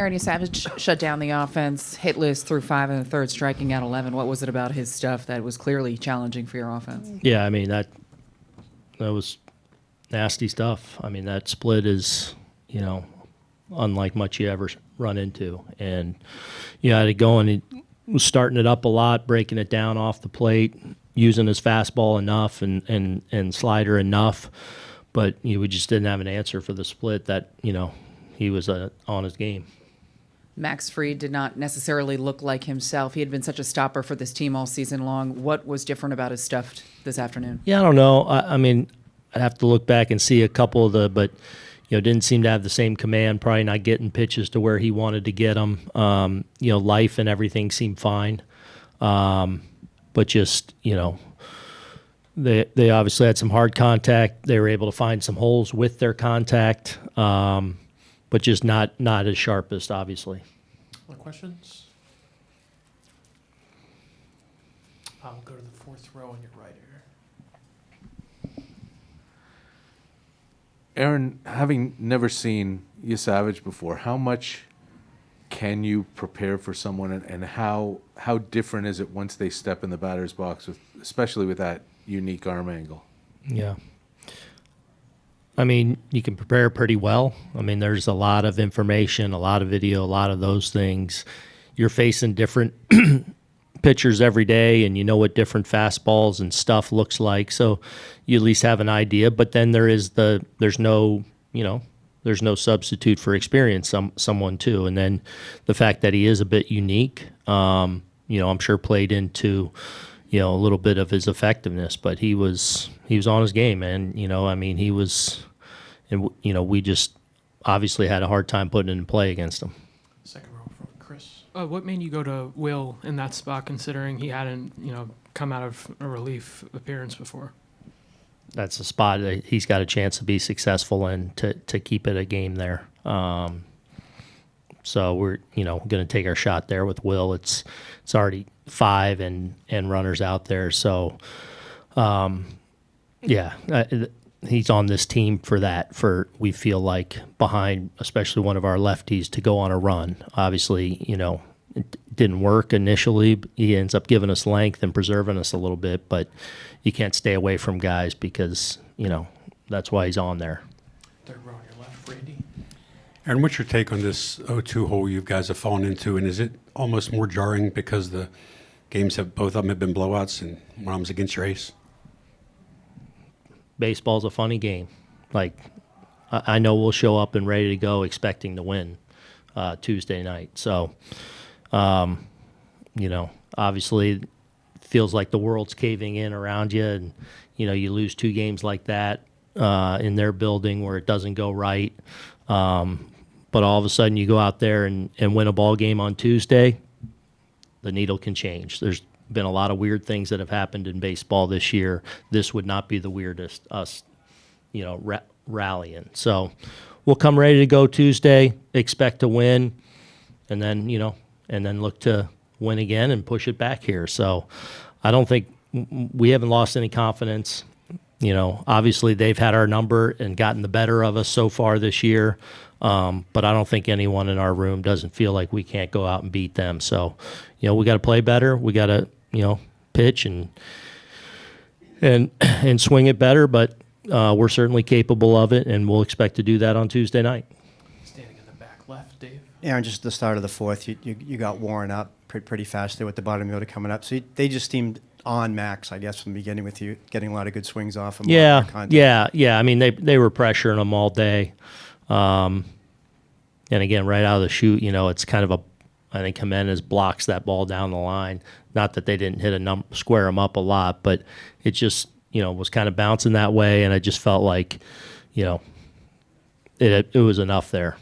Trey Yesavage shut down the offense, hitless through 5 in the third, striking out 11. What was it about his stuff that was clearly challenging for your offense? Yeah, I mean, that was nasty stuff. I mean, that split is, unlike much you ever run into. And, I had it going. He was starting it up a lot, breaking it down off the plate, using his fastball enough and slider enough. But we just didn't have an answer for the split that, he was on his game. Max Fried did not necessarily look like himself. He had been such a stopper for this team all season long. What was different about his stuff this afternoon? Yeah, I don't know. I mean, I'd have to look back and see a couple of but didn't seem to have the same command, probably not getting pitches to where he wanted to get them. Life and everything seemed fine. But just, they obviously had some hard contact. They were able to find some holes with their contact, but just not as sharpest, obviously. More questions? I'll go to the fourth row on your right here. Aaron, having never seen Yesavage before, how much can you prepare for someone, and how different is it once they step in the batter's box, especially with that unique arm angle? Yeah. I mean, you can prepare pretty well. I mean, there's a lot of information, a lot of video, a lot of those things. You're facing different pitchers every day, and you know what different fastballs and stuff looks like. So you at least have an idea. But then there's no substitute for experience, someone too. And then the fact that he is a bit unique, I'm sure played into, a little bit of his effectiveness. But he was on his game, and he was, and we just obviously had a hard time putting it in play against him. Second row from Chris. What made you go to Will in that spot, considering he hadn't, come out of a relief appearance before? That's a spot that he's got a chance to be successful in, to keep it a game there. So we're going to take our shot there with Will. It's already 5 and runners out there. So he's on this team for that. For we feel like behind, especially one of our lefties, to go on a run. Obviously, it didn't work initially. He ends up giving us length and preserving us a little bit, but you can't stay away from guys because, that's why he's on there. Third row on your left, Randy. Aaron, what's your take on this 0-2 hole you guys have fallen into, and is it almost more jarring because the games both of them have been blowouts and one of them's against your ace? Baseball's a funny game. Like, I know we'll show up and ready to go expecting to win Tuesday night. So, obviously it feels like the world's caving in around you, and, you lose 2 games like that in their building where it doesn't go right. But all of a sudden you go out there and win a ball game on Tuesday, the needle can change. There's been a lot of weird things that have happened in baseball this year. This would not be the weirdest, us, rallying. So we'll come ready to go Tuesday, expect to win, and then, and then look to win again and push it back here. So I don't think we haven't lost any confidence. Obviously they've had our number and gotten the better of us so far this year. But I don't think anyone in our room doesn't feel like we can't go out and beat them. So, we got to play better. We got to, pitch and swing it better. But we're certainly capable of it, and we'll expect to do that on Tuesday night. Standing in the back left, Dave. Aaron, just at the start of the fourth, you got worn up pretty fast there with the bottom of the order coming up. So they just seemed on max, I guess, from the beginning with you, getting a lot of good swings off. And yeah. I mean, they were pressuring them all day. And again, right out of the chute, it's kind of I think Jimenez blocks that ball down the line. Not that they didn't hit square them up a lot, but it just, was kind of bouncing that way. And I just felt like, it was enough there.